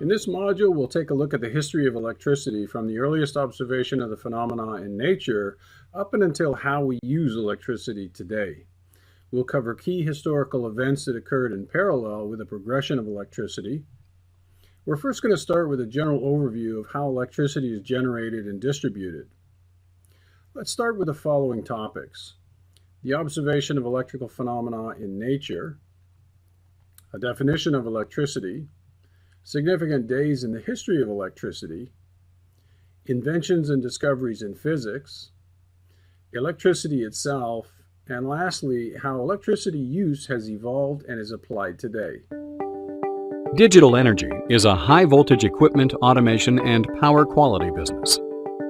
In this module, we'll take a look at the history of electricity from the earliest observation of the phenomena in nature up and until how we use electricity today. We'll cover key historical events that occurred in parallel with the progression of electricity. We're first going to start with a general overview of how electricity is generated and distributed. Let's start with the following topics: the observation of electrical phenomena in nature, a definition of electricity, significant days in the history of electricity, inventions and discoveries in physics, electricity itself, and lastly, how electricity use has evolved and is applied today. Digital Energy is a high-voltage equipment, automation, and power quality business.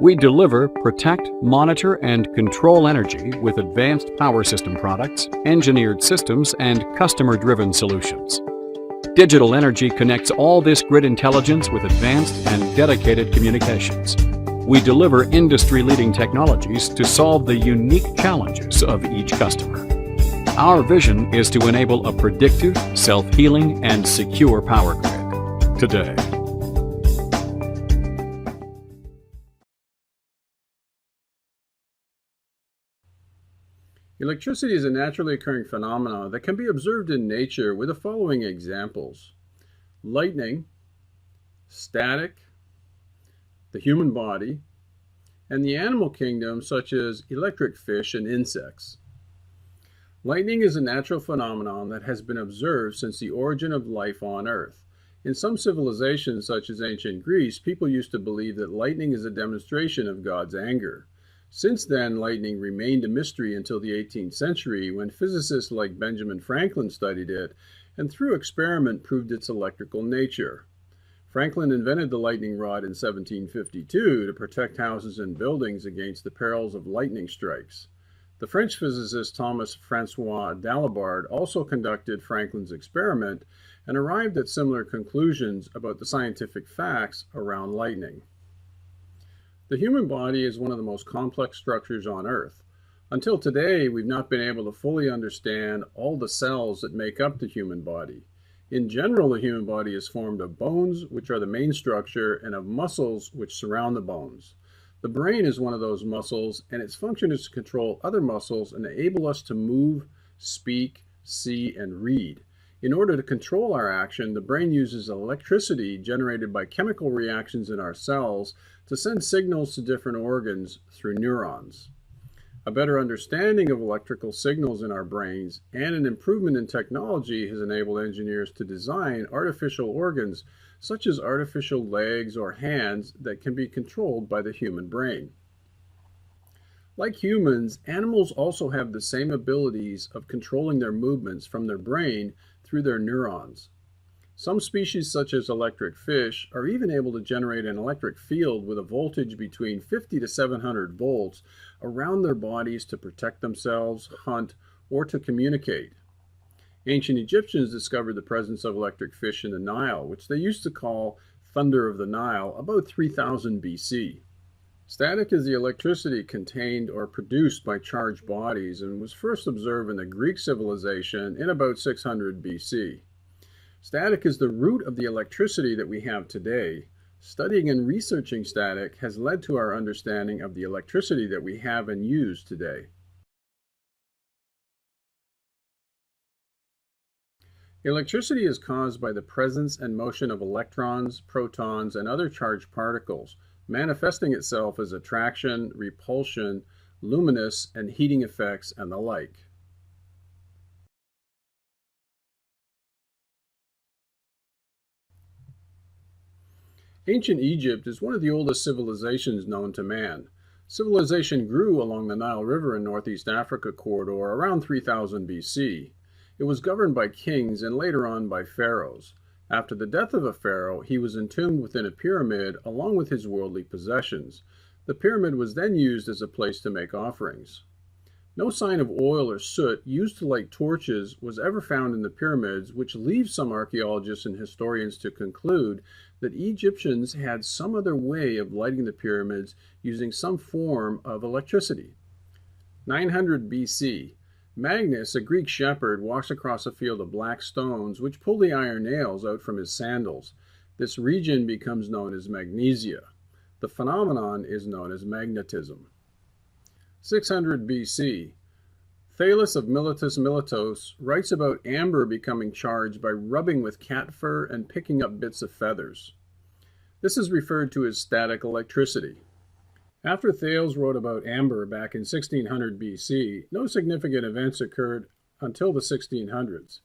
We deliver, protect, monitor, and control energy with advanced power system products, engineered systems, and customer-driven solutions. Digital Energy connects all this grid intelligence with advanced and dedicated communications. We deliver industry-leading technologies to solve the unique challenges of each customer. Our vision is to enable a predictive, self-healing, and secure power grid today. Electricity is a naturally occurring phenomenon that can be observed in nature with the following examples: lightning, static, the human body, and the animal kingdom such as electric fish and insects. Lightning is a natural phenomenon that has been observed since the origin of life on Earth. In some civilizations such as ancient Greece, people used to believe that lightning is a demonstration of God's anger. Since then, lightning remained a mystery until the 18th century, when physicists like Benjamin Franklin studied it and through experiment proved its electrical nature. Franklin invented the lightning rod in 1752 to protect houses and buildings against the perils of lightning strikes. The French physicist Thomas Francois Dalibard also conducted Franklin's experiment and arrived at similar conclusions about the scientific facts around lightning. The human body is one of the most complex structures on Earth. Until today, we've not been able to fully understand all the cells that make up the human body. In general, the human body is formed of bones, which are the main structure, and of muscles, which surround the bones. The brain is one of those muscles, and its function is to control other muscles and enable us to move, speak, see, and read. In order to control our action, the brain uses electricity generated by chemical reactions in our cells to send signals to different organs through neurons. A better understanding of electrical signals in our brains and an improvement in technology has enabled engineers to design artificial organs, such as artificial legs or hands, that can be controlled by the human brain. Like humans, animals also have the same abilities of controlling their movements from their brain through their neurons. Some species, such as electric fish, are even able to generate an electric field with a voltage between 50 to 700 volts around their bodies to protect themselves, hunt, or to communicate. Ancient Egyptians discovered the presence of electric fish in the Nile, which they used to call Thunder of the Nile, about 3000 BC. Static is the electricity contained or produced by charged bodies and was first observed in the Greek civilization in about 600 BC. Static is the root of the electricity that we have today. Studying and researching static has led to our understanding of the electricity that we have and use today. Electricity is caused by the presence and motion of electrons, protons, and other charged particles, manifesting itself as attraction, repulsion, luminous and heating effects, and the like. Ancient Egypt is one of the oldest civilizations known to man. Civilization grew along the Nile River in Northeast Africa corridor around 3000 BC. It was governed by kings and later on by pharaohs. After the death of a pharaoh, he was entombed within a pyramid along with his worldly possessions. The pyramid was then used as a place to make offerings. No sign of oil or soot used to light torches was ever found in the pyramids, which leaves some archaeologists and historians to conclude that Egyptians had some other way of lighting the pyramids using some form of electricity. 900 BC, Magnus, a Greek shepherd, walks across a field of black stones which pull the iron nails out from his sandals. This region becomes known as magnesia. The phenomenon is known as magnetism. 600 BC, Thales of Miletus Miletos writes about amber becoming charged by rubbing with cat fur and picking up bits of feathers. This is referred to as static electricity. After Thales wrote about amber back in 1600 BC, no significant events occurred until the 1600s.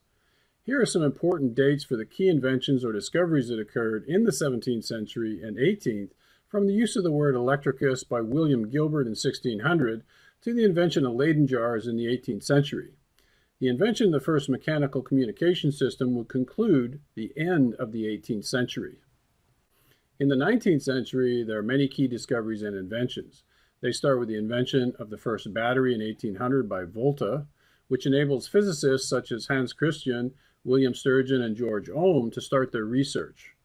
Here are some important dates for the key inventions or discoveries that occurred in the 17th century and 18th, from the use of the word electricus by William Gilbert in 1600 to the invention of Leyden jars in the 18th century. The invention of the first mechanical communication system would conclude the end of the 18th century. In the 19th century, there are many key discoveries and inventions. They start with the invention of the first battery in 1800 by Volta, which enables physicists such as Hans Christian, William Sturgeon, and George Ohm to start their research.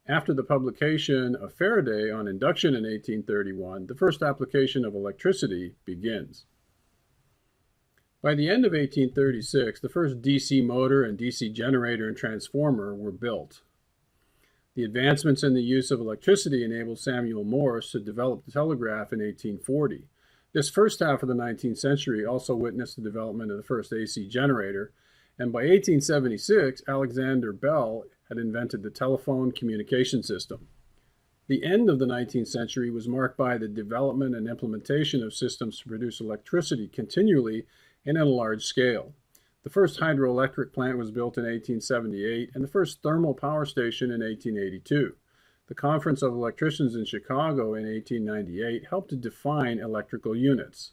After the publication of Faraday on induction in 1831, the first application of electricity begins. By the end of 1836, the first DC motor and DC generator and transformer were built. The advancements in the use of electricity enabled Samuel Morse to develop the telegraph in 1840. This first half of the 19th century also witnessed the development of the first AC generator, and by 1876, Alexander Bell had invented the telephone communication system. The end of the 19th century was marked by the development and implementation of systems to produce electricity continually and at a large scale. The first hydroelectric plant was built in 1878 and the first thermal power station in 1882. The Conference of Electricians in Chicago in 1898 helped to define electrical units.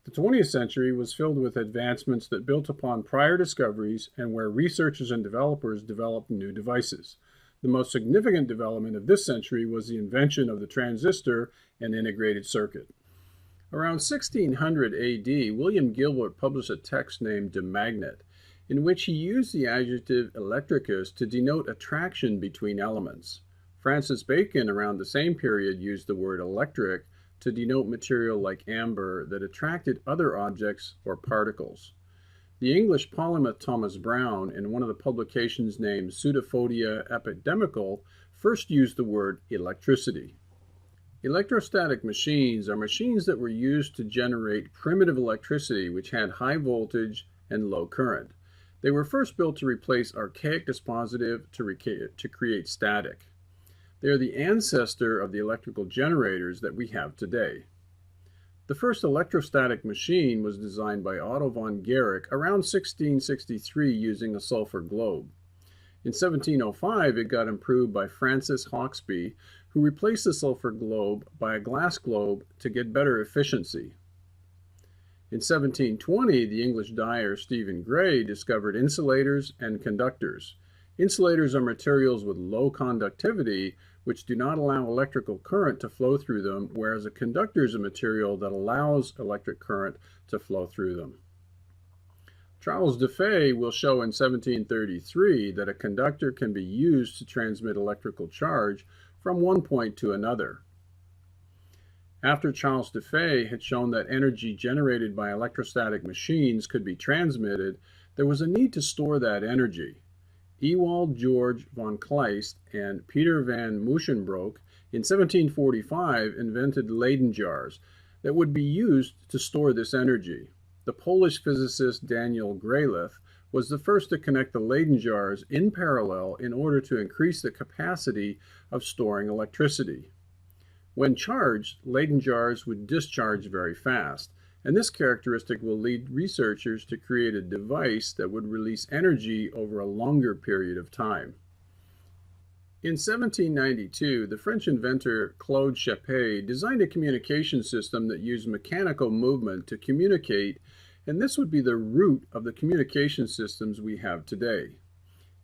The 20th century was filled with advancements that built upon prior discoveries and where researchers and developers developed new devices. The most significant development of this century was the invention of the transistor and integrated circuit. Around 1600 AD, William Gilbert published a text named De Magnet, in which he used the adjective electricus to denote attraction between elements. Francis Bacon, around the same period, used the word electric to denote material like amber that attracted other objects or particles. The English polymath Thomas Brown, in one of the publications named Pseudophodia Epidemical, first used the word electricity. Electrostatic machines are machines that were used to generate primitive electricity which had high voltage and low current. They were first built to replace archaic dispositive to create static. They are the ancestor of the electrical generators that we have today. The first electrostatic machine was designed by Otto von Guericke around 1663 using a sulfur globe. In 1705, it got improved by Francis Hauksbee, who replaced the sulfur globe by a glass globe to get better efficiency. In 1720, the English dyer Stephen Gray discovered insulators and conductors. Insulators are materials with low conductivity which do not allow electrical current to flow through them, whereas a conductor is a material that allows electric current to flow through them. Charles Dufay will show in 1733 that a conductor can be used to transmit electrical charge from one point to another. After Charles Dufay had shown that energy generated by electrostatic machines could be transmitted, there was a need to store that energy. Ewald George von Kleist and Peter van Musschenbroek in 1745 invented Leyden jars that would be used to store this energy. The Polish physicist Daniel Gralith was the first to connect the Leyden jars in parallel in order to increase the capacity of storing electricity. When charged, Leyden jars would discharge very fast, and this characteristic will lead researchers to create a device that would release energy over a longer period of time. In 1792, the French inventor Claude Chappé designed a communication system that used mechanical movement to communicate, and this would be the root of the communication systems we have today.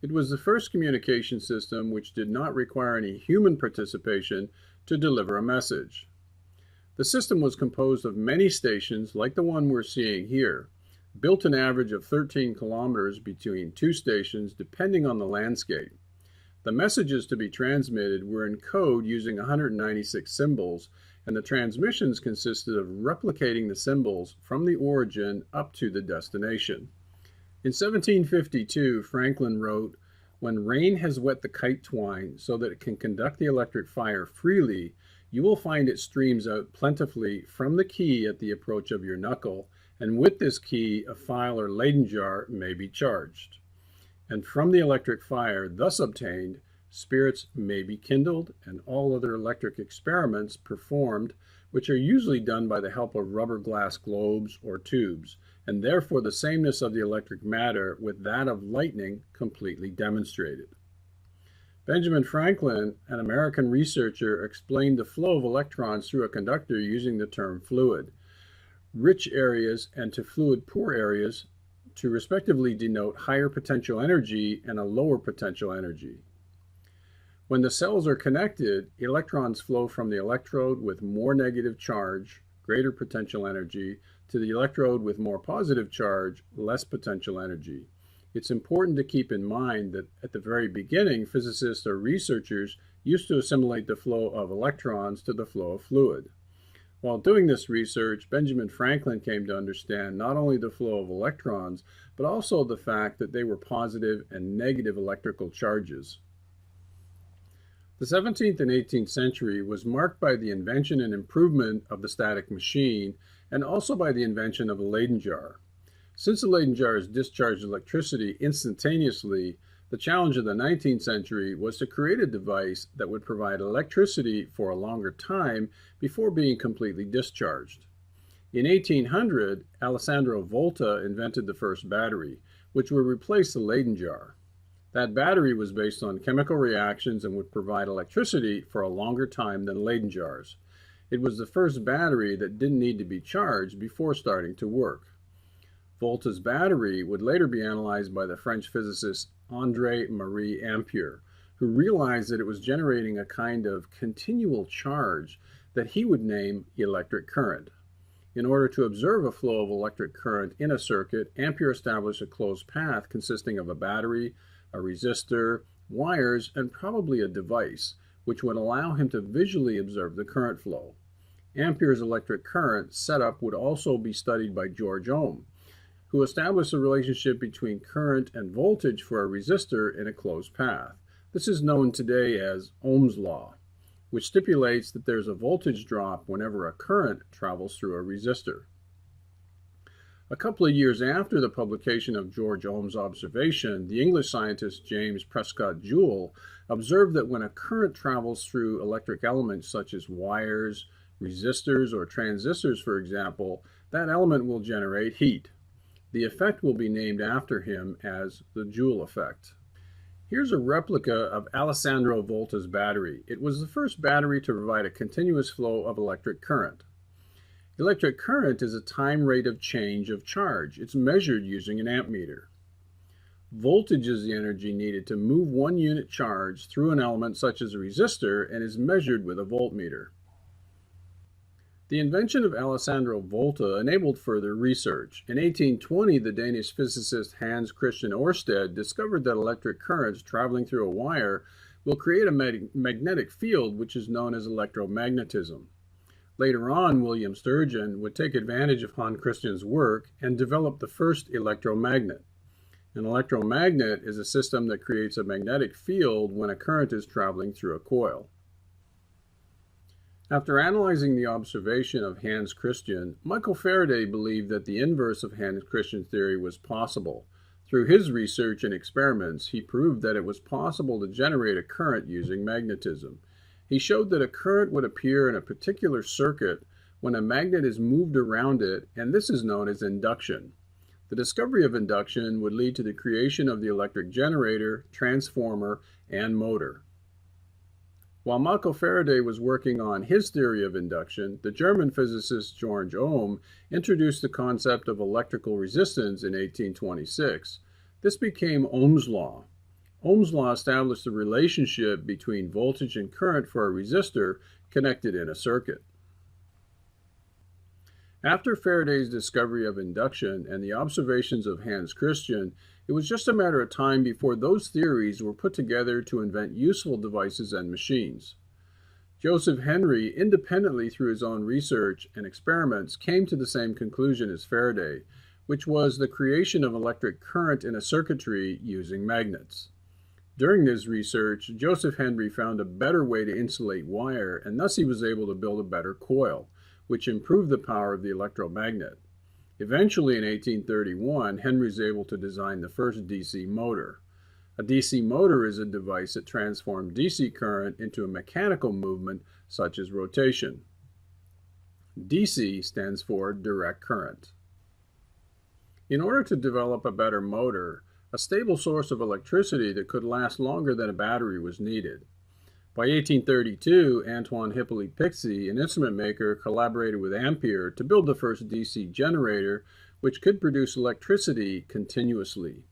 It was the first communication system which did not require any human participation to deliver a message. The system was composed of many stations like the one we're seeing here, built an average of 13 kilometers between two stations depending on the landscape. The messages to be transmitted were in code using 196 symbols, and the transmissions consisted of replicating the symbols from the origin up to the destination. In 1752, Franklin wrote, When rain has wet the kite twine so that it can conduct the electric fire freely, you will find it streams out plentifully from the key at the approach of your knuckle, and with this key, a file or Leyden jar may be charged. And from the electric fire thus obtained, spirits may be kindled, and all other electric experiments performed, which are usually done by the help of rubber glass globes or tubes, and therefore the sameness of the electric matter with that of lightning completely demonstrated. Benjamin Franklin, an American researcher, explained the flow of electrons through a conductor using the term fluid, rich areas and to fluid poor areas to respectively denote higher potential energy and a lower potential energy. When the cells are connected, electrons flow from the electrode with more negative charge, greater potential energy, to the electrode with more positive charge, less potential energy. It's important to keep in mind that at the very beginning, physicists or researchers used to assimilate the flow of electrons to the flow of fluid. While doing this research, Benjamin Franklin came to understand not only the flow of electrons, but also the fact that they were positive and negative electrical charges. The 17th and 18th century was marked by the invention and improvement of the static machine, and also by the invention of a Leyden jar. Since the Leyden jars discharged electricity instantaneously, the challenge of the 19th century was to create a device that would provide electricity for a longer time before being completely discharged. In 1800, Alessandro Volta invented the first battery, which would replace the Leyden jar. That battery was based on chemical reactions and would provide electricity for a longer time than Leyden jars. It was the first battery that didn't need to be charged before starting to work. Volta's battery would later be analyzed by the French physicist André-Marie Ampère, who realized that it was generating a kind of continual charge that he would name electric current. In order to observe a flow of electric current in a circuit, Ampère established a closed path consisting of a battery, a resistor, wires, and probably a device, which would allow him to visually observe the current flow. Ampère's electric current setup would also be studied by George Ohm, who established a relationship between current and voltage for a resistor in a closed path. This is known today as Ohm's law, which stipulates that there's a voltage drop whenever a current travels through a resistor. A couple of years after the publication of George Ohm's observation, the English scientist James Prescott Joule observed that when a current travels through electric elements such as wires, resistors, or transistors, for example, that element will generate heat. The effect will be named after him as the Joule effect. Here's a replica of Alessandro Volta's battery. It was the first battery to provide a continuous flow of electric current. Electric current is a time rate of change of charge. It's measured using an ammeter. Voltage is the energy needed to move one unit charge through an element such as a resistor and is measured with a voltmeter. The invention of Alessandro Volta enabled further research. In 1820, the Danish physicist Hans Christian Ørsted discovered that electric currents traveling through a wire will create a magnetic field which is known as electromagnetism. Later on, William Sturgeon would take advantage of Hans Christian's work and develop the first electromagnet. An electromagnet is a system that creates a magnetic field when a current is traveling through a coil. After analyzing the observation of Hans Christian, Michael Faraday believed that the inverse of Hans Christian's theory was possible. Through his research and experiments, he proved that it was possible to generate a current using magnetism. He showed that a current would appear in a particular circuit when a magnet is moved around it, and this is known as induction. The discovery of induction would lead to the creation of the electric generator, transformer, and motor. While Michael Faraday was working on his theory of induction, the German physicist George Ohm introduced the concept of electrical resistance in 1826. This became Ohm's law. Ohm's law established the relationship between voltage and current for a resistor connected in a circuit. After Faraday's discovery of induction and the observations of Hans Christian, it was just a matter of time before those theories were put together to invent useful devices and machines. Joseph Henry, independently through his own research and experiments, came to the same conclusion as Faraday, which was the creation of electric current in a circuitry using magnets. During this research, Joseph Henry found a better way to insulate wire, and thus he was able to build a better coil, which improved the power of the electromagnet. Eventually, in 1831, Henry was able to design the first DC motor. A DC motor is a device that transforms DC current into a mechanical movement such as rotation. DC stands for direct current. In order to develop a better motor, a stable source of electricity that could last longer than a battery was needed. By 1832, Antoine Hippolyte Pixii, an instrument maker, collaborated with Ampere to build the first DC generator, which could produce electricity continuously.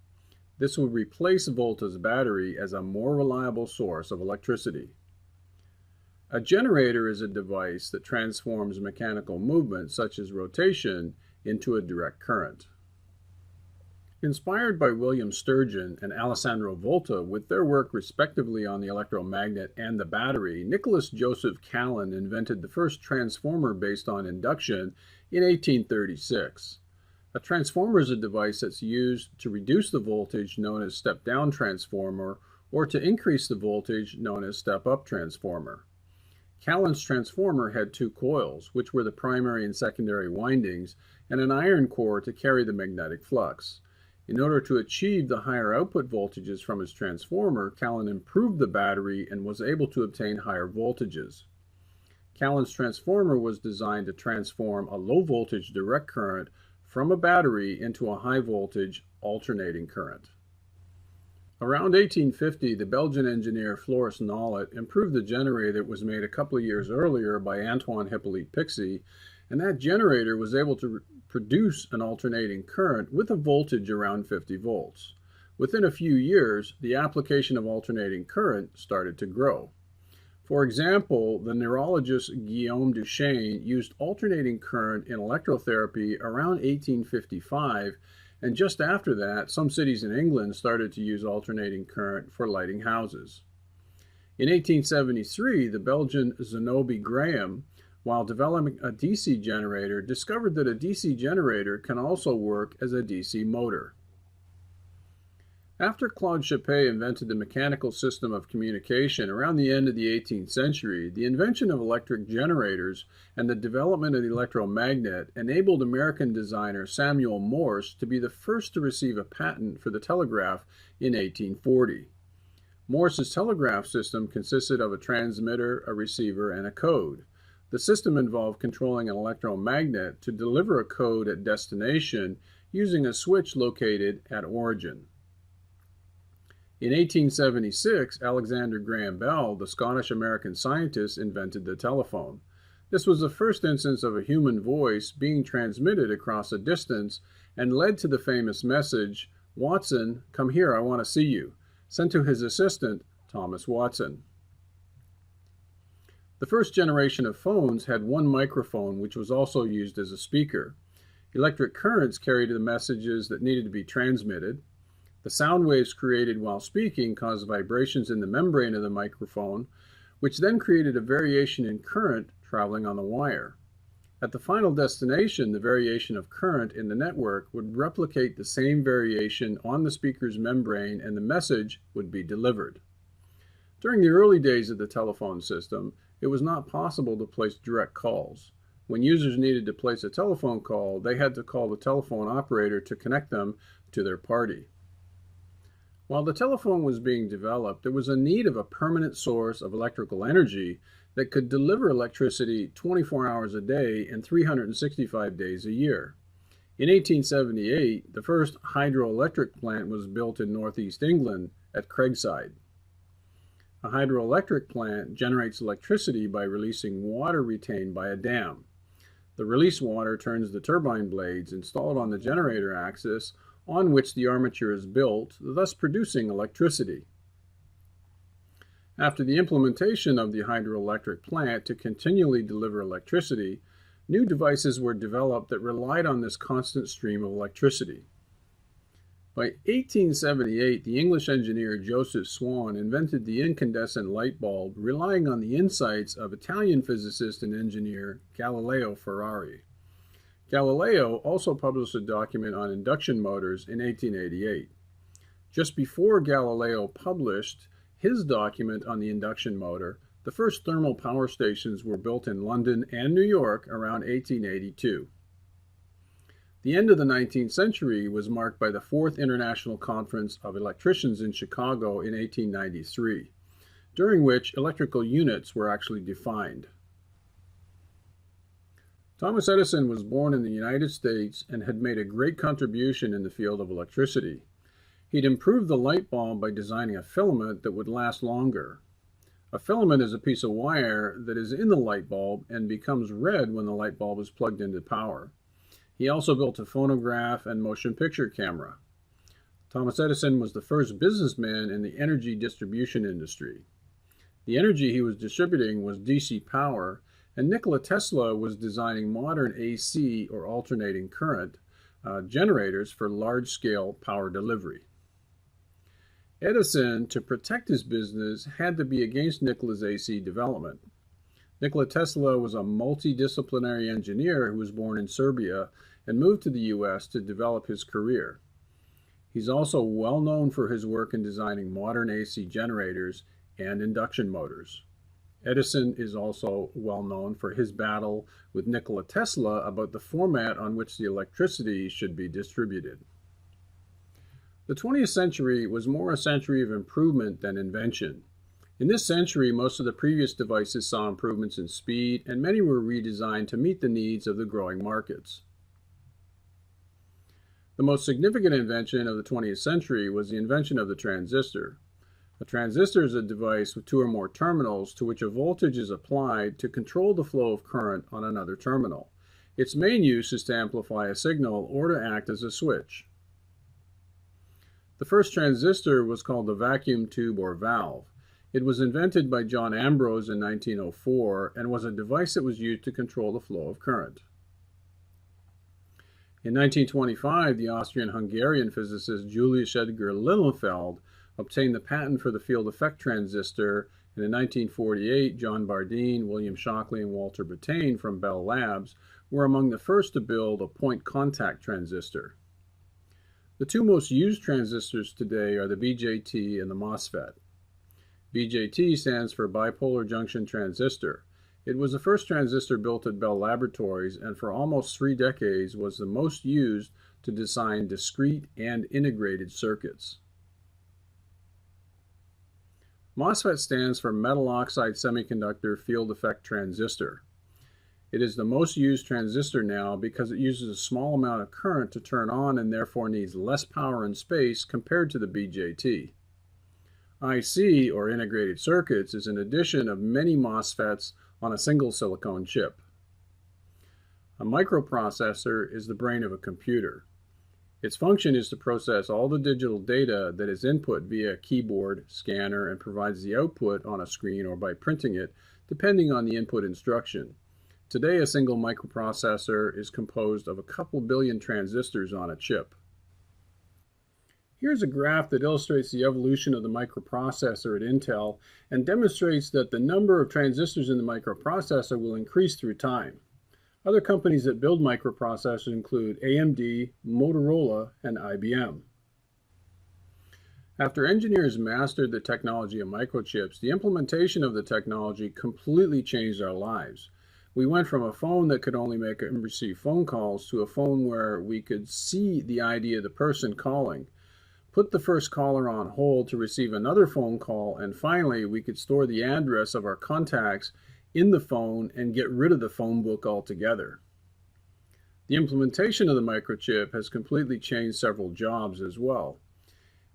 This would replace Volta's battery as a more reliable source of electricity. A generator is a device that transforms mechanical movement, such as rotation, into a direct current. Inspired by William Sturgeon and Alessandro Volta with their work respectively on the electromagnet and the battery, Nicholas Joseph Callan invented the first transformer based on induction in 1836. A transformer is a device that's used to reduce the voltage known as step-down transformer or to increase the voltage known as step-up transformer. Callan's transformer had two coils, which were the primary and secondary windings, and an iron core to carry the magnetic flux. In order to achieve the higher output voltages from his transformer, Callan improved the battery and was able to obtain higher voltages. Callan's transformer was designed to transform a low voltage direct current from a battery into a high voltage alternating current. Around 1850, the Belgian engineer Floris Naulet improved the generator that was made a couple of years earlier by Antoine Hippolyte Pixii, and that generator was able to produce an alternating current with a voltage around 50 volts. Within a few years, the application of alternating current started to grow. For example, the neurologist Guillaume Duchesne used alternating current in electrotherapy around 1855, and just after that, some cities in England started to use alternating current for lighting houses. In 1873, the Belgian Zenobie Graham, while developing a DC generator, discovered that a DC generator can also work as a DC motor. After Claude Chappé invented the mechanical system of communication around the end of the 18th century, the invention of electric generators and the development of the electromagnet enabled American designer Samuel Morse to be the first to receive a patent for the telegraph in 1840. Morse's telegraph system consisted of a transmitter, a receiver, and a code. The system involved controlling an electromagnet to deliver a code at destination using a switch located at origin. In 1876, Alexander Graham Bell, the Scottish-American scientist, invented the telephone. This was the first instance of a human voice being transmitted across a distance and led to the famous message, "Watson, come here, I want to see you," sent to his assistant, Thomas Watson. The first generation of phones had one microphone, which was also used as a speaker. Electric currents carried the messages that needed to be transmitted. The sound waves created while speaking caused vibrations in the membrane of the microphone, which then created a variation in current traveling on the wire. At the final destination, the variation of current in the network would replicate the same variation on the speaker's membrane, and the message would be delivered. During the early days of the telephone system, it was not possible to place direct calls. When users needed to place a telephone call, they had to call the telephone operator to connect them to their party. While the telephone was being developed, there was a need of a permanent source of electrical energy that could deliver electricity 24 hours a day and 365 days a year. In 1878, the first hydroelectric plant was built in northeast England at Craigside. A hydroelectric plant generates electricity by releasing water retained by a dam. The released water turns the turbine blades installed on the generator axis on which the armature is built, thus producing electricity. After the implementation of the hydroelectric plant to continually deliver electricity, new devices were developed that relied on this constant stream of electricity. By 1878, the English engineer Joseph Swan invented the incandescent light bulb, relying on the insights of Italian physicist and engineer Galileo Ferrari. Galileo also published a document on induction motors in 1888. Just before Galileo published his document on the induction motor, the first thermal power stations were built in London and New York around 1882. The end of the 19th century was marked by the Fourth International Conference of Electricians in Chicago in 1893, during which electrical units were actually defined. Thomas Edison was born in the United States and had made a great contribution in the field of electricity. He'd improved the light bulb by designing a filament that would last longer. A filament is a piece of wire that is in the light bulb and becomes red when the light bulb is plugged into power. He also built a phonograph and motion picture camera. Thomas Edison was the first businessman in the energy distribution industry. The energy he was distributing was DC power, and Nikola Tesla was designing modern AC, or alternating current, generators for large-scale power delivery. Edison, to protect his business, had to be against Nikola's AC development. Nikola Tesla was a multidisciplinary engineer who was born in Serbia and moved to the U.S. to develop his career. He's also well known for his work in designing modern AC generators and induction motors. Edison is also well known for his battle with Nikola Tesla about the format on which the electricity should be distributed. The 20th century was more a century of improvement than invention. In this century, most of the previous devices saw improvements in speed, and many were redesigned to meet the needs of the growing markets. The most significant invention of the 20th century was the invention of the transistor. A transistor is a device with two or more terminals to which a voltage is applied to control the flow of current on another terminal. Its main use is to amplify a signal or to act as a switch. The first transistor was called the vacuum tube or valve. It was invented by John Ambrose in 1904 and was a device that was used to control the flow of current. In 1925, the Austrian-Hungarian physicist Julius Edgar Lilienfeld obtained the patent for the field effect transistor, and in 1948, John Bardeen, William Shockley, and Walter Brattain from Bell Labs were among the first to build a point contact transistor. The two most used transistors today are the BJT and the MOSFET. BJT stands for bipolar junction transistor. It was the first transistor built at Bell Laboratories and for almost 3 decades was the most used to design discrete and integrated circuits. MOSFET stands for metal oxide semiconductor field effect transistor. It is the most used transistor now because it uses a small amount of current to turn on and therefore needs less power and space compared to the BJT. IC, or integrated circuits, is an addition of many MOSFETs on a single silicon chip. A microprocessor is the brain of a computer. Its function is to process all the digital data that is input via a keyboard, scanner, and provides the output on a screen or by printing it, depending on the input instruction. Today, a single microprocessor is composed of a couple billion transistors on a chip. Here's a graph that illustrates the evolution of the microprocessor at Intel and demonstrates that the number of transistors in the microprocessor will increase through time. Other companies that build microprocessors include AMD, Motorola, and IBM. After engineers mastered the technology of microchips, the implementation of the technology completely changed our lives. We went from a phone that could only make and receive phone calls to a phone where we could see the ID of the person calling, put the first caller on hold to receive another phone call, and finally we could store the address of our contacts in the phone and get rid of the phone book altogether. The implementation of the microchip has completely changed several jobs as well.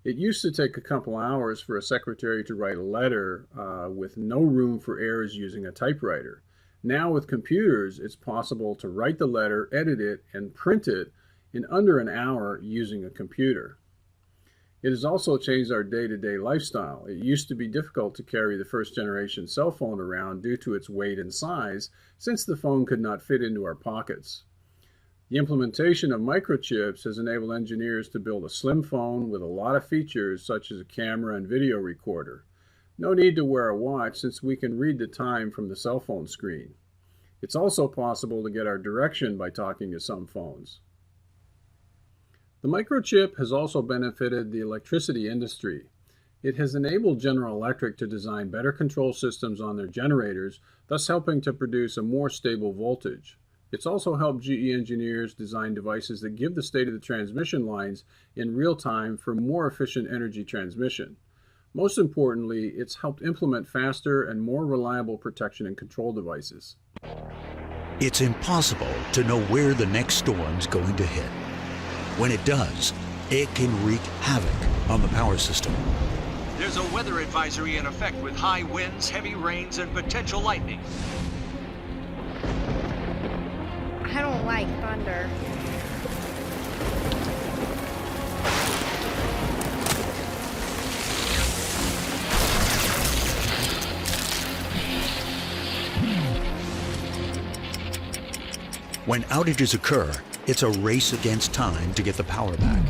It used to take a couple hours for a secretary to write a letter with no room for errors using a typewriter. Now with computers, it's possible to write the letter, edit it, and print it in under an hour using a computer. It has also changed our day-to-day lifestyle. It used to be difficult to carry the first-generation cell phone around due to its weight and size, since the phone could not fit into our pockets. The implementation of microchips has enabled engineers to build a slim phone with a lot of features such as a camera and video recorder. No need to wear a watch since we can read the time from the cell phone screen. It's also possible to get our direction by talking to some phones. The microchip has also benefited the electricity industry. It has enabled General Electric to design better control systems on their generators, thus helping to produce a more stable voltage. It's also helped GE engineers design devices that give the state of the transmission lines in real time for more efficient energy transmission. Most importantly, it's helped implement faster and more reliable protection and control devices. It's impossible to know where the next storm's going to hit. When it does, it can wreak havoc on the power system. There's a weather advisory in effect with high winds, heavy rains, and potential lightning. I don't like thunder. When outages occur, it's a race against time to get the power back.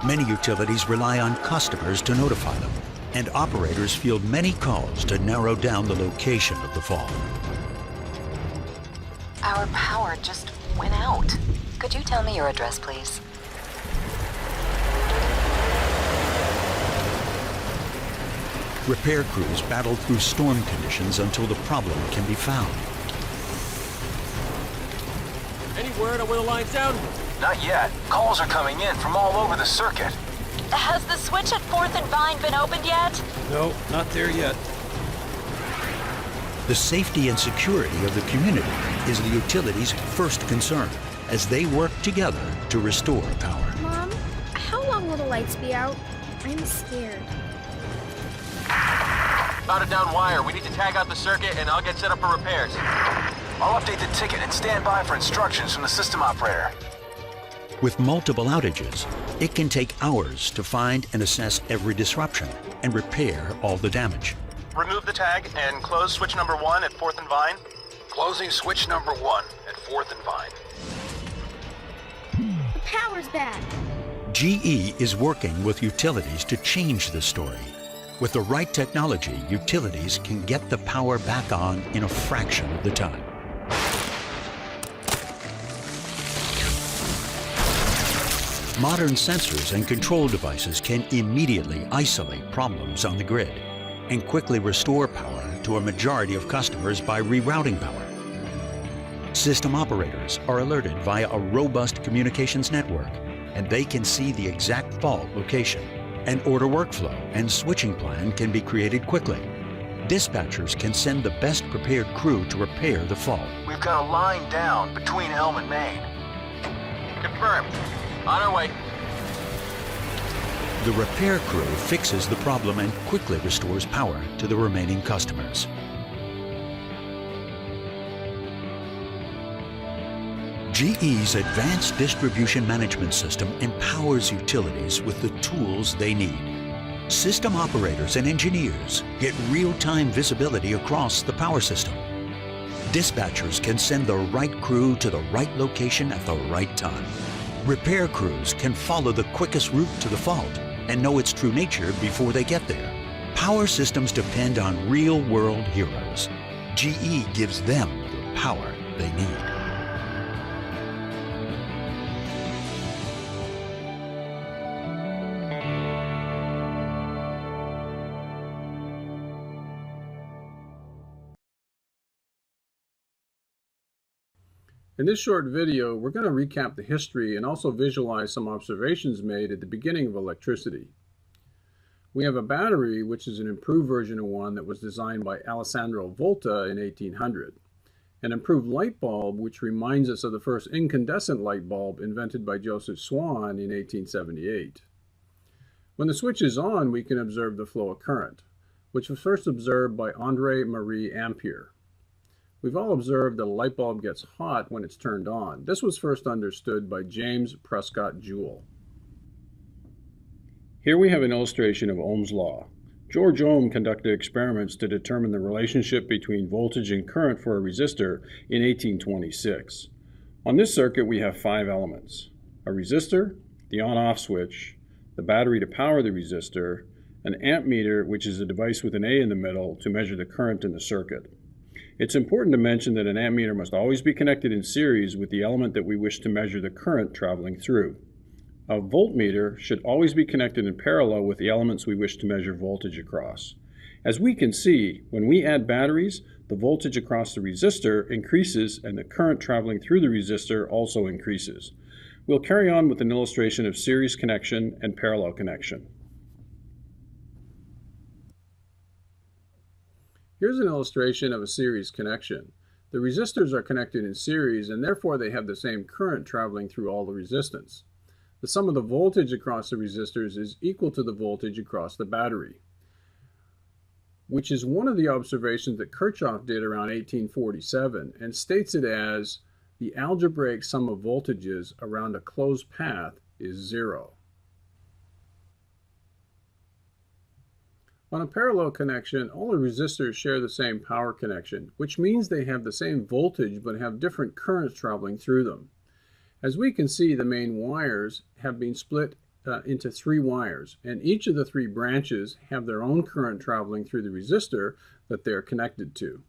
Many utilities rely on customers to notify them, and operators field many calls to narrow down the location of the fault. Our power just went out. Could you tell me your address, please? Repair crews battle through storm conditions until the problem can be found. Any word on where the line's down? Not yet. Calls are coming in from all over the circuit. Has the switch at 4th and Vine been opened yet? No, not there yet. The safety and security of the community is the utility's first concern as they work together to restore power. Mom, how long will the lights be out? I'm scared. About a down wire. We need to tag out the circuit and I'll get set up for repairs. I'll update the ticket and stand by for instructions from the system operator. With multiple outages, it can take hours to find and assess every disruption and repair all the damage. Remove the tag and close switch number 1 at 4th and Vine. Closing switch number 1 at 4th and Vine. The power's bad. GE is working with utilities to change the story. With the right technology, utilities can get the power back on in a fraction of the time. Modern sensors and control devices can immediately isolate problems on the grid and quickly restore power to a majority of customers by rerouting power. System operators are alerted via a robust communications network, and they can see the exact fault location. An order workflow and switching plan can be created quickly. Dispatchers can send the best prepared crew to repair the fault. We've got a line down between Elm and Main. Confirmed. On our way. The repair crew fixes the problem and quickly restores power to the remaining customers. GE's Advanced Distribution Management System empowers utilities with the tools they need. System operators and engineers get real-time visibility across the power system. Dispatchers can send the right crew to the right location at the right time. Repair crews can follow the quickest route to the fault and know its true nature before they get there. Power systems depend on real-world heroes. GE gives them the power they need. In this short video, we're going to recap the history and also visualize some observations made at the beginning of electricity. We have a battery, which is an improved version of one that was designed by Alessandro Volta in 1800. An improved light bulb, which reminds us of the first incandescent light bulb invented by Joseph Swan in 1878. When the switch is on, we can observe the flow of current, which was first observed by André-Marie Ampère. We've all observed that a light bulb gets hot when it's turned on. This was first understood by James Prescott Joule. Here we have an illustration of Ohm's law. George Ohm conducted experiments to determine the relationship between voltage and current for a resistor in 1826. On this circuit we have 5 elements: a resistor, the on-off switch, the battery to power the resistor, an ammeter, which is a device with an A in the middle to measure the current in the circuit. It's important to mention that an ammeter must always be connected in series with the element that we wish to measure the current traveling through. A voltmeter should always be connected in parallel with the elements we wish to measure voltage across. As we can see, when we add batteries, the voltage across the resistor increases and the current traveling through the resistor also increases. We'll carry on with an illustration of series connection and parallel connection. Here's an illustration of a series connection. The resistors are connected in series and therefore they have the same current traveling through all the resistance. The sum of the voltage across the resistors is equal to the voltage across the battery, which is one of the observations that Kirchhoff did around 1847 and states it as the algebraic sum of voltages around a closed path is 0. On a parallel connection, all the resistors share the same power connection, which means they have the same voltage but have different currents traveling through them. As we can see, the main wires have been split into 3 wires, and each of the 3 branches have their own current traveling through the resistor that they are connected to.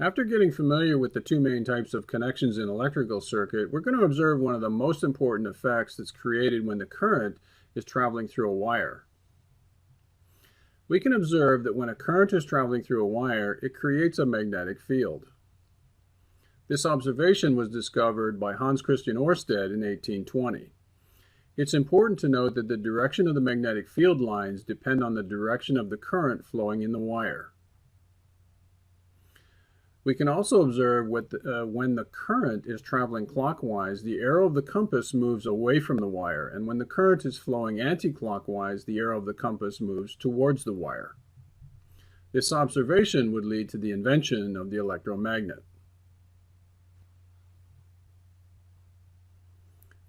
After getting familiar with the 2 main types of connections in an electrical circuit, we're going to observe one of the most important effects that's created when the current is traveling through a wire. We can observe that when a current is traveling through a wire, it creates a magnetic field. This observation was discovered by Hans Christian Ørsted in 1820. It's important to note that the direction of the magnetic field lines depend on the direction of the current flowing in the wire. We can also observe when the current is traveling clockwise, the arrow of the compass moves away from the wire, and when the current is flowing anti-clockwise, the arrow of the compass moves towards the wire. This observation would lead to the invention of the electromagnet.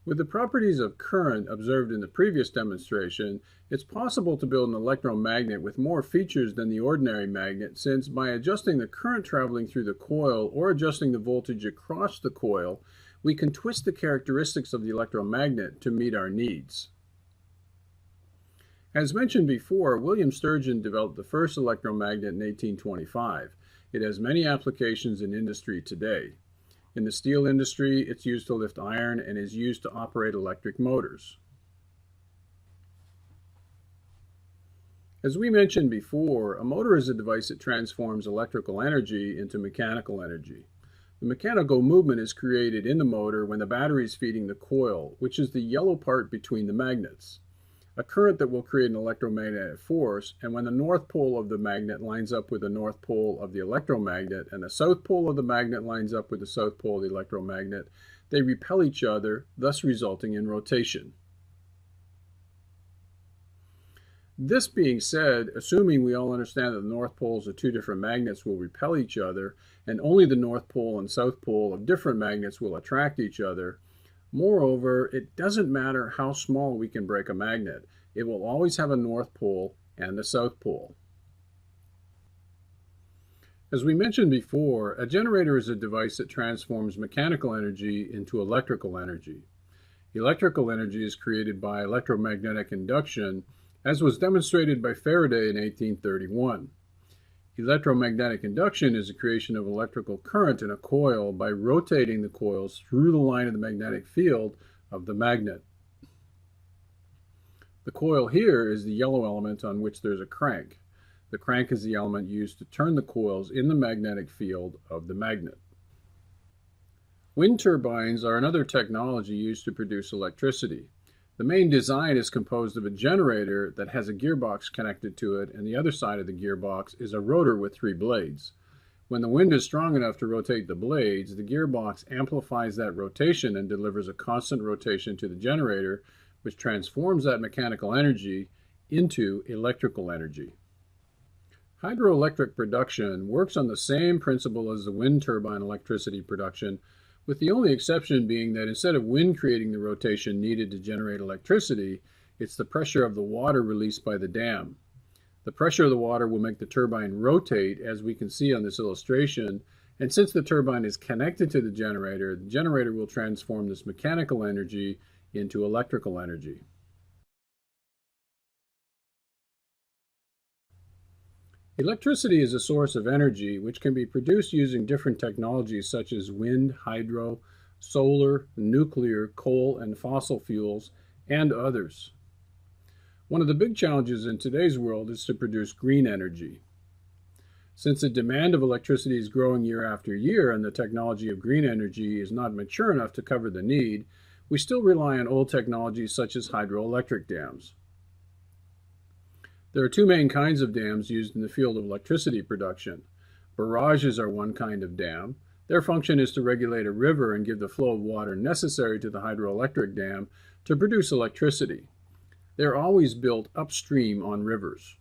With the properties of current observed in the previous demonstration, it's possible to build an electromagnet with more features than the ordinary magnet, since by adjusting the current traveling through the coil or adjusting the voltage across the coil, we can twist the characteristics of the electromagnet to meet our needs. As mentioned before, William Sturgeon developed the first electromagnet in 1825. It has many applications in industry today. In the steel industry, it's used to lift iron and is used to operate electric motors. As we mentioned before, a motor is a device that transforms electrical energy into mechanical energy. The mechanical movement is created in the motor when the battery is feeding the coil, which is the yellow part between the magnets. A current that will create an electromagnetic force, and when the north pole of the magnet lines up with the north pole of the electromagnet and the south pole of the magnet lines up with the south pole of the electromagnet, they repel each other, thus resulting in rotation. This being said, assuming we all understand that the north poles of 2 different magnets will repel each other, and only the north pole and south pole of different magnets will attract each other, moreover, it doesn't matter how small we can break a magnet. It will always have a north pole and a south pole. As we mentioned before, a generator is a device that transforms mechanical energy into electrical energy. Electrical energy is created by electromagnetic induction, as was demonstrated by Faraday in 1831. Electromagnetic induction is the creation of electrical current in a coil by rotating the coils through the line of the magnetic field of the magnet. The coil here is the yellow element on which there's a crank. The crank is the element used to turn the coils in the magnetic field of the magnet. Wind turbines are another technology used to produce electricity. The main design is composed of a generator that has a gearbox connected to it, and the other side of the gearbox is a rotor with 3 blades. When the wind is strong enough to rotate the blades, the gearbox amplifies that rotation and delivers a constant rotation to the generator, which transforms that mechanical energy into electrical energy. Hydroelectric production works on the same principle as the wind turbine electricity production, with the only exception being that instead of wind creating the rotation needed to generate electricity, it's the pressure of the water released by the dam. The pressure of the water will make the turbine rotate, as we can see on this illustration, and since the turbine is connected to the generator will transform this mechanical energy into electrical energy. Electricity is a source of energy which can be produced using different technologies such as wind, hydro, solar, nuclear, coal, and fossil fuels, and others. One of the big challenges in today's world is to produce green energy. Since the demand of electricity is growing year after year and the technology of green energy is not mature enough to cover the need, we still rely on old technologies such as hydroelectric dams. There are two main kinds of dams used in the field of electricity production. Barrages are one kind of dam. Their function is to regulate a river and give the flow of water necessary to the hydroelectric dam to produce electricity. They are always built upstream on rivers.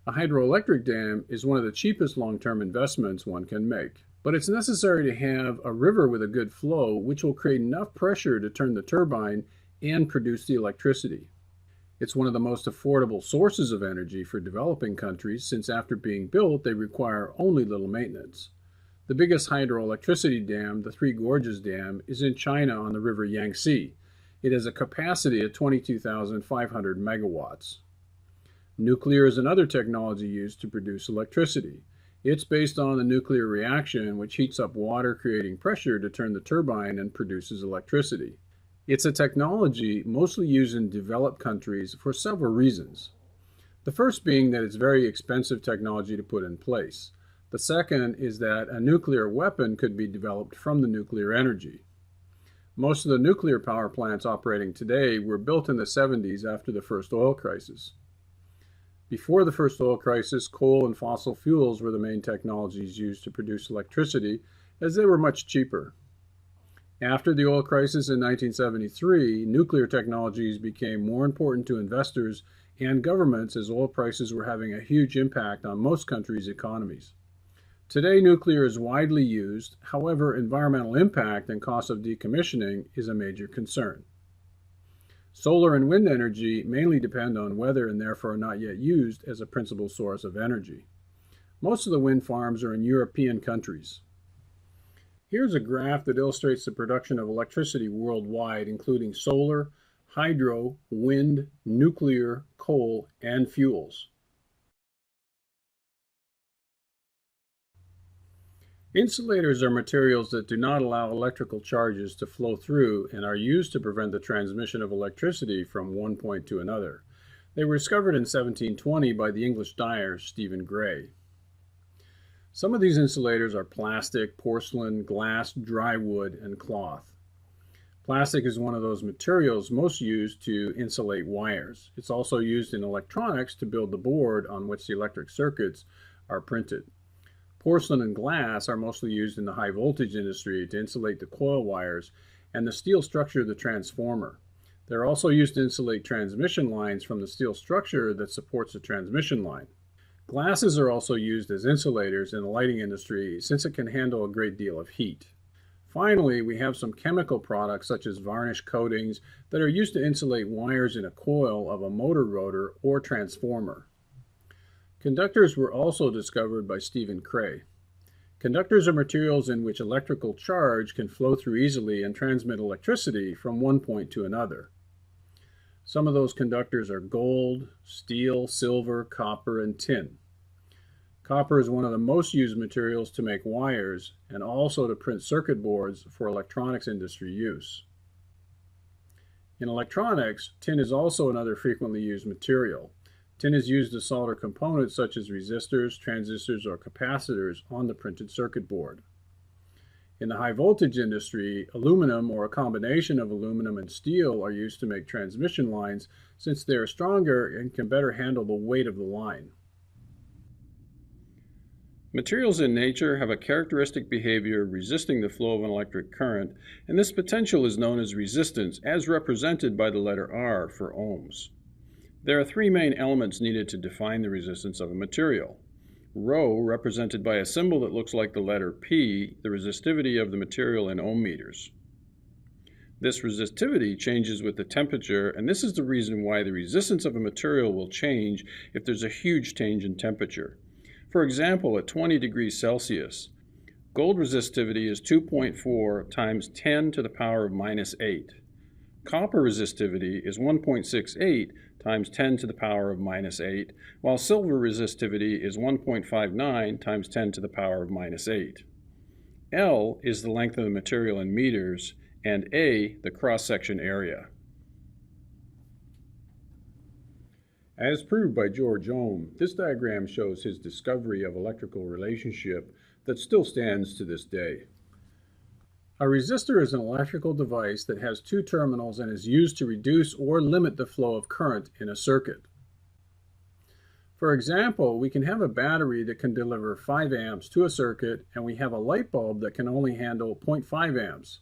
A hydroelectric dam is one of the cheapest long-term investments one can make, but it's necessary to have a river with a good flow which will create enough pressure to turn the turbine and produce the electricity. It's one of the most affordable sources of energy for developing countries since after being built they require only little maintenance. The biggest hydroelectricity dam, the Three Gorges Dam, is in China on the river Yangtze. It has a capacity of 22,500 megawatts. Nuclear is another technology used to produce electricity. It's based on the nuclear reaction, which heats up water, creating pressure to turn the turbine and produces electricity. It's a technology mostly used in developed countries for several reasons. The first being that it's very expensive technology to put in place. The second is that a nuclear weapon could be developed from the nuclear energy. Most of the nuclear power plants operating today were built in the 70s after the first oil crisis. Before the first oil crisis, coal and fossil fuels were the main technologies used to produce electricity, as they were much cheaper. After the oil crisis in 1973, nuclear technologies became more important to investors and governments as oil prices were having a huge impact on most countries' economies. Today, nuclear is widely used. However, environmental impact and cost of decommissioning is a major concern. Solar and wind energy mainly depend on weather and therefore are not yet used as a principal source of energy. Most of the wind farms are in European countries. Here's a graph that illustrates the production of electricity worldwide, including solar, hydro, wind, nuclear, coal, and fuels. Insulators are materials that do not allow electrical charges to flow through and are used to prevent the transmission of electricity from one point to another. They were discovered in 1720 by the English dyer Stephen Gray. Some of these insulators are plastic, porcelain, glass, dry wood, and cloth. Plastic is one of those materials most used to insulate wires. It's also used in electronics to build the board on which the electric circuits are printed. Porcelain and glass are mostly used in the high voltage industry to insulate the coil wires and the steel structure of the transformer. They're also used to insulate transmission lines from the steel structure that supports the transmission line. Glasses are also used as insulators in the lighting industry since it can handle a great deal of heat. Finally, we have some chemical products such as varnish coatings that are used to insulate wires in a coil of a motor rotor or transformer. Conductors were also discovered by Stephen Gray. Conductors are materials in which electrical charge can flow through easily and transmit electricity from one point to another. Some of those conductors are gold, steel, silver, copper, and tin. Copper is one of the most used materials to make wires and also to print circuit boards for electronics industry use. In electronics, tin is also another frequently used material. Tin is used to solder components such as resistors, transistors, or capacitors on the printed circuit board. In the high voltage industry, aluminum or a combination of aluminum and steel are used to make transmission lines since they are stronger and can better handle the weight of the line. Materials in nature have a characteristic behavior resisting the flow of an electric current, and this potential is known as resistance, as represented by the letter R for ohms. There are three main elements needed to define the resistance of a material. Rho, represented by a symbol that looks like the letter P, the resistivity of the material in ohm meters. This resistivity changes with the temperature, and this is the reason why the resistance of a material will change if there's a huge change in temperature. For example, at 20 degrees Celsius, gold resistivity is 2.4 times 10 to the power of minus 8. Copper resistivity is 1.68 times 10 to the power of minus 8, while silver resistivity is 1.59 times 10 to the power of minus 8. L is the length of the material in meters, and A, the cross-section area. As proved by George Ohm, this diagram shows his discovery of electrical relationship that still stands to this day. A resistor is an electrical device that has two terminals and is used to reduce or limit the flow of current in a circuit. For example, we can have a battery that can deliver 5 amps to a circuit, and we have a light bulb that can only handle 0.5 amps.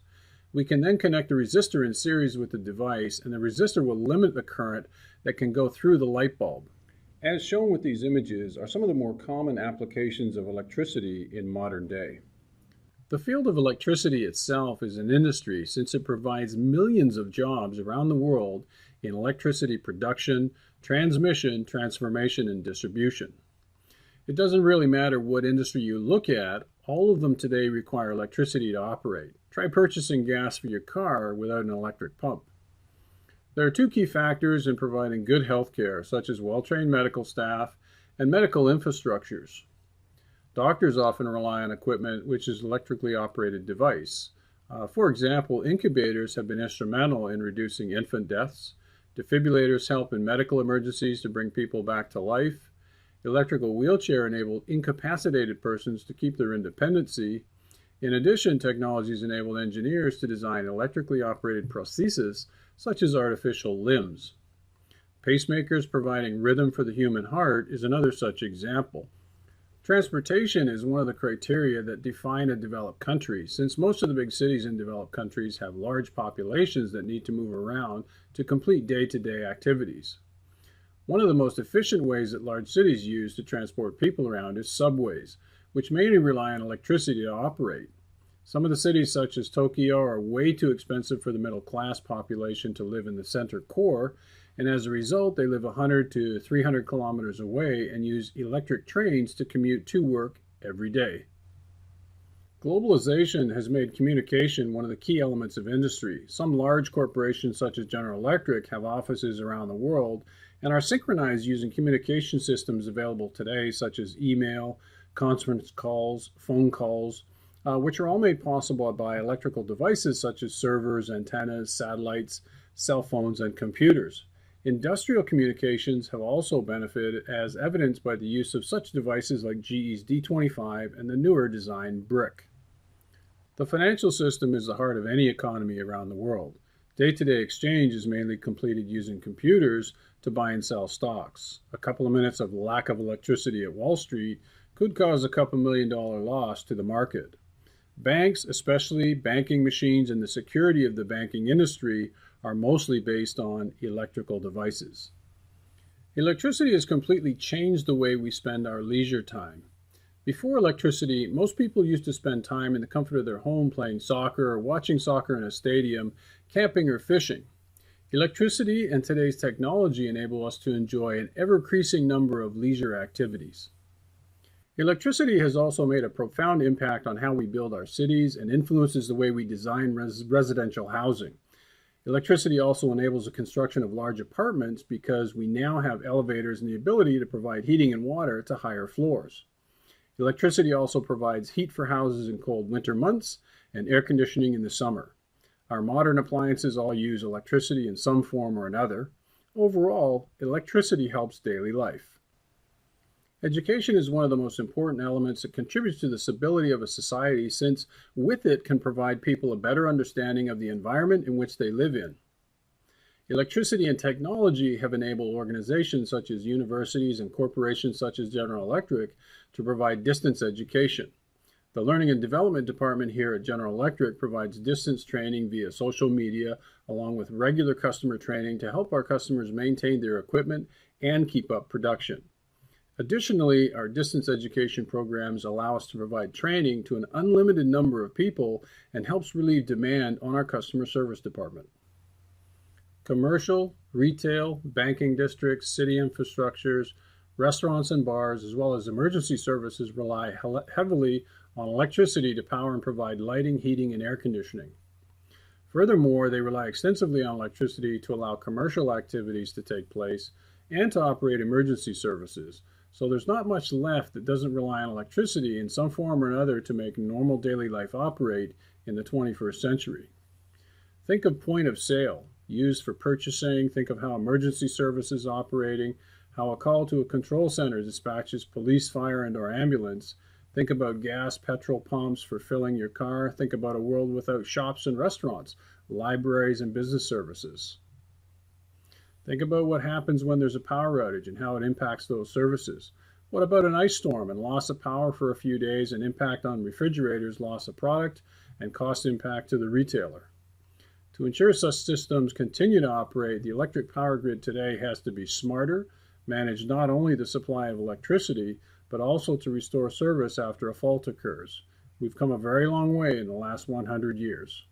We can then connect a resistor in series with the device, and the resistor will limit the current that can go through the light bulb. As shown with these images are some of the more common applications of electricity in modern day. The field of electricity itself is an industry since it provides millions of jobs around the world in electricity production, transmission, transformation, and distribution. It doesn't really matter what industry you look at, all of them today require electricity to operate. Try purchasing gas for your car without an electric pump. There are two key factors in providing good health care, such as well-trained medical staff and medical infrastructures. Doctors often rely on equipment which is an electrically operated device. For example, incubators have been instrumental in reducing infant deaths. Defibrillators help in medical emergencies to bring people back to life. Electrical wheelchair enable incapacitated persons to keep their independency. In addition, technologies enabled engineers to design electrically operated prostheses, such as artificial limbs. Pacemakers providing rhythm for the human heart is another such example. Transportation is one of the criteria that define a developed country, since most of the big cities in developed countries have large populations that need to move around to complete day-to-day activities. One of the most efficient ways that large cities use to transport people around is subways, which mainly rely on electricity to operate. Some of the cities, such as Tokyo, are way too expensive for the middle-class population to live in the center core, and as a result, they live 100 to 300 kilometers away and use electric trains to commute to work every day. Globalization has made communication one of the key elements of industry. Some large corporations, such as General Electric, have offices around the world and are synchronized using communication systems available today, such as email, conference calls, phone calls, which are all made possible by electrical devices such as servers, antennas, satellites, cell phones, and computers. Industrial communications have also benefited, as evidenced by the use of such devices like GE's D25 and the newer design BRIC. The financial system is the heart of any economy around the world. Day-to-day exchange is mainly completed using computers to buy and sell stocks. A couple of minutes of lack of electricity at Wall Street could cause a couple $1 million loss to the market. Banks, especially banking machines and the security of the banking industry, are mostly based on electrical devices. Electricity has completely changed the way we spend our leisure time. Before electricity, most people used to spend time in the comfort of their home playing soccer or watching soccer in a stadium, camping or fishing. Electricity and today's technology enable us to enjoy an ever-increasing number of leisure activities. Electricity has also made a profound impact on how we build our cities and influences the way we design residential housing. Electricity also enables the construction of large apartments because we now have elevators and the ability to provide heating and water to higher floors. Electricity also provides heat for houses in cold winter months and air conditioning in the summer. Our modern appliances all use electricity in some form or another. Overall, electricity helps daily life. Education is one of the most important elements that contributes to the stability of a society, since with it can provide people a better understanding of the environment in which they live in. Electricity and technology have enabled organizations such as universities and corporations such as General Electric to provide distance education. The Learning and Development Department here at General Electric provides distance training via social media, along with regular customer training to help our customers maintain their equipment and keep up production. Additionally, our distance education programs allow us to provide training to an unlimited number of people and helps relieve demand on our customer service department. Commercial, retail, banking districts, city infrastructures, restaurants and bars, as well as emergency services rely heavily on electricity to power and provide lighting, heating, and air conditioning. Furthermore, they rely extensively on electricity to allow commercial activities to take place and to operate emergency services, So there's not much left that doesn't rely on electricity in some form or another to make normal daily life operate in the 21st century. Think of point of sale, used for purchasing. Think of how emergency services operating, how a call to a control center dispatches police, fire, and/or ambulance. Think about gas, petrol pumps for filling your car. Think about a world without shops and restaurants, libraries, and business services. Think about what happens when there's a power outage and how it impacts those services. What about an ice storm and loss of power for a few days and impact on refrigerators, loss of product, and cost impact to the retailer? To ensure such systems continue to operate, the electric power grid today has to be smarter, manage not only the supply of electricity, but also to restore service after a fault occurs. We've come a very long way in the last 100 years.